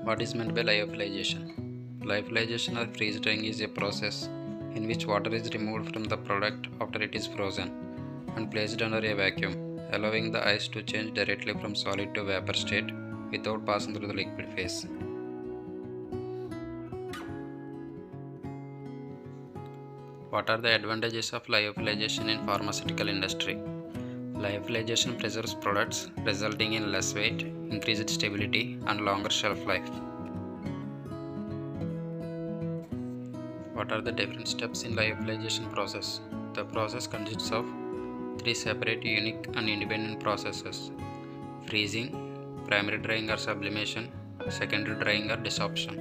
What is meant by lyophilization? Lyophilization or freeze drying is a process in which water is removed from the product after it is frozen and placed under a vacuum, allowing the ice to change directly from solid to vapor state without passing through the liquid phase. What are the advantages of lyophilization in pharmaceutical industry? Lyophilization preserves products, resulting in less weight, increased stability, and longer shelf life. What are the different steps in lyophilization process? The process consists of three separate, unique, and independent processes: freezing, primary drying or sublimation, secondary drying or desorption.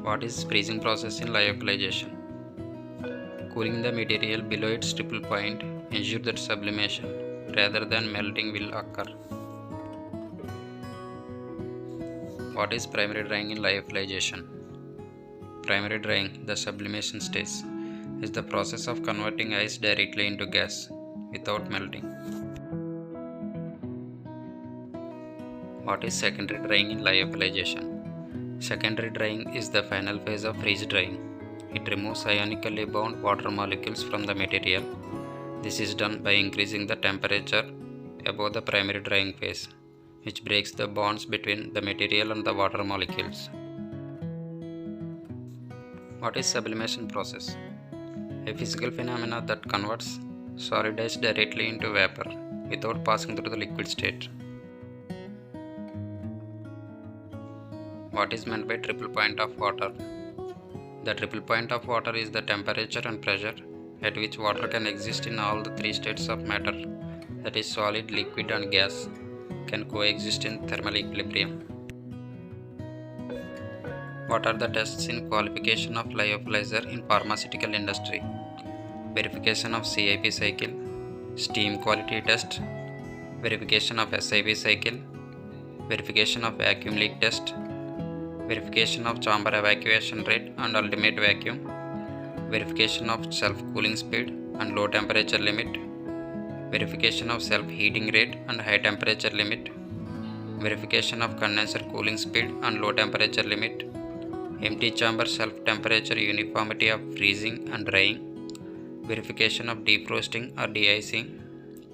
What is freezing process in lyophilization? Cooling the material below its triple point ensure that sublimation rather than melting will occur. What is primary drying in lyophilization? Primary drying, the sublimation stage, is the process of converting ice directly into gas without melting. What is secondary drying in lyophilization? Secondary drying is the final phase of freeze drying. It removes ionically bound water molecules from the material. This is done by increasing the temperature above the primary drying phase, which breaks the bonds between the material and the water molecules. What is sublimation process? A physical phenomena that converts solid ice directly into vapor without passing through the liquid state. What is meant by triple point of water? The triple point of water is the temperature and pressure at which water can exist in all the three states of matter, that is solid, liquid and gas, can coexist in thermal equilibrium. What are the tests in qualification of lyophilizer in pharmaceutical industry? Verification of CIP cycle, steam quality test, verification of SIP cycle, verification of vacuum leak test, verification of chamber evacuation rate and ultimate vacuum, verification of self-cooling speed and low temperature limit, verification of self-heating rate and high temperature limit, verification of condenser cooling speed and low temperature limit, empty chamber self-temperature uniformity of freezing and drying, verification of defrosting or de-icing,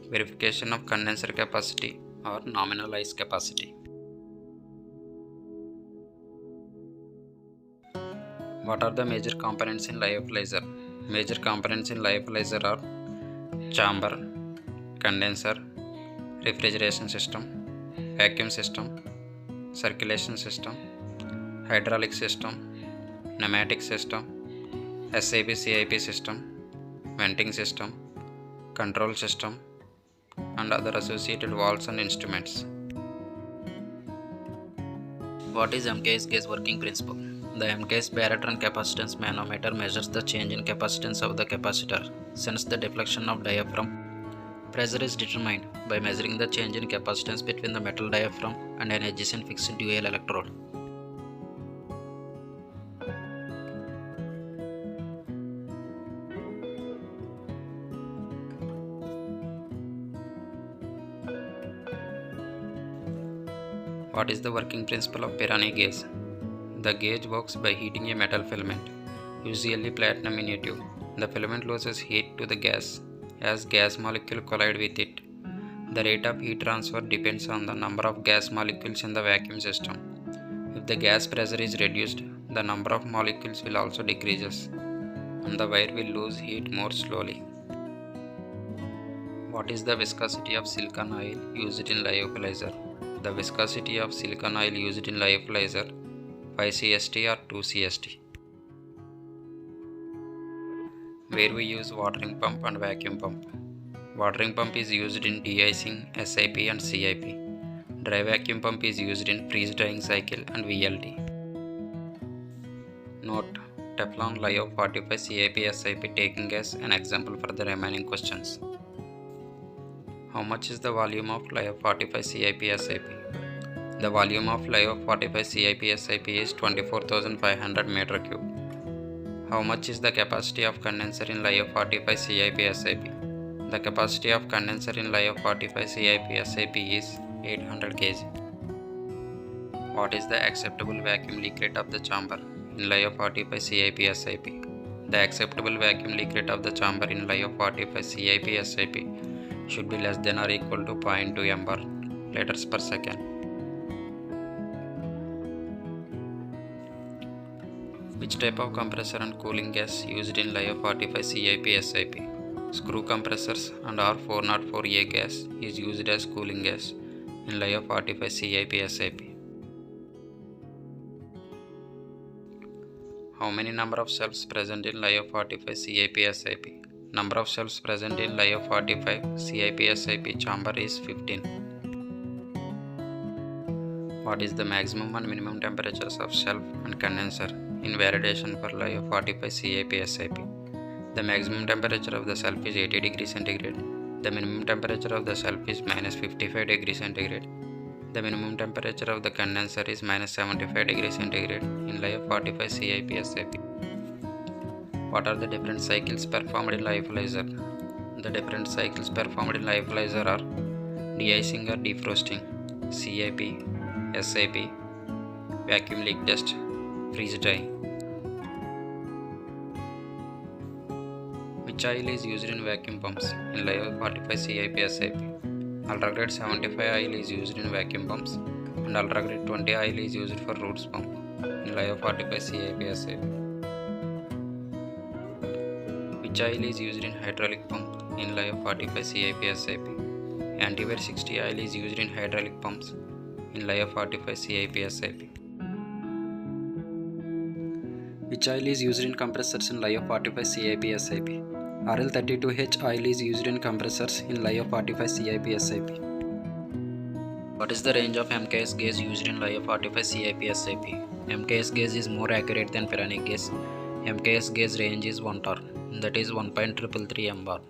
verification of condenser capacity or nominal ice capacity. What are the major components in lyophilizer? Major components in lyophilizer are chamber, condenser, refrigeration system, vacuum system, circulation system, hydraulic system, pneumatic system, SIP CIP system, venting system, control system, and other associated valves and instruments. What is MKS gauge working principle? The MKS barometer capacitance manometer measures the change in capacitance of the capacitor. Since the deflection of diaphragm, pressure is determined by measuring the change in capacitance between the metal diaphragm and an adjacent fixed dual electrode. What is the working principle of Pirani gauge? The gauge works by heating a metal filament, usually platinum in native. The filament loses heat to the gas as gas molecules collide with it. The rate of heat transfer depends on the number of gas molecules in the vacuum system. If the gas pressure is reduced, the number of molecules will also decreases, and the wire will lose heat more slowly. What is the viscosity of silicon oil used in lyophilizer? The viscosity of silicon oil used in lyophilizer 5 cst or 2 cst. Where we use watering pump and vacuum pump. Watering pump is used in de-icing, SIP and CIP. Dry vacuum pump is used in freeze drying cycle and VLT. Note: Teflon Lyo 45 CIP SIP taking as an example for the remaining questions. How much is the volume of Lyo 45 CIP SIP? The volume of Lyo 45 CIP SIP is 24,500 m3. How much is the capacity of condenser in Lyo 45 CIP SIP? The capacity of condenser in Lyo 45 CIP SIP is 800 kg. What is the acceptable vacuum leak rate of the chamber in Lyo45 CIP SIP? The acceptable vacuum leak rate of the chamber in Lyo45 CIP SIP should be less than or equal to 0.2 mbar liters per second. Which type of compressor and cooling gas used in Lyo45 CIP SIP? Screw compressors and R404A gas is used as cooling gas in Lyo45 CIP SIP. How many number of shelves present in Lyo45 CIP SIP? Number of shelves present in Lyo45 CIP SIP chamber is 15. What is the maximum and minimum temperatures of shelf and condenser in validation for Lyo45 CIP SIP? The maximum temperature of the shelf is 80 degrees centigrade. The minimum temperature of the shelf is -55 degrees centigrade. The minimum temperature of the condenser is -75 degrees centigrade in Lyo45 CIP SIP. What are the different cycles performed in lyophilizer? The different cycles performed in lyophilizer are de-icing or defrosting, CIP, SIP, vacuum leak test, freeze drying. Which oil is used in vacuum pumps in Lyo45 CIP SIP? Ultragrade 75 oil is used in vacuum pumps and ultragrade 20 oil is used for roots pump in Lyo45 CIP SIP. Which oil is used in hydraulic pump in Lyo45 CIP SIP? Antiware 60 oil is used in hydraulic pumps in Lyo45 CIP SIP. Which oil is used in compressors in Lyo45 CIP SIP? RL32H oil is used in compressors in Lyo45 CIP SIP. What is the range of MKS gauge used in Lyo45 CIP SIP? MKS gauge is more accurate than Piranic gauge. MKS gauge range is 1 torr, that is 1.333 mbar.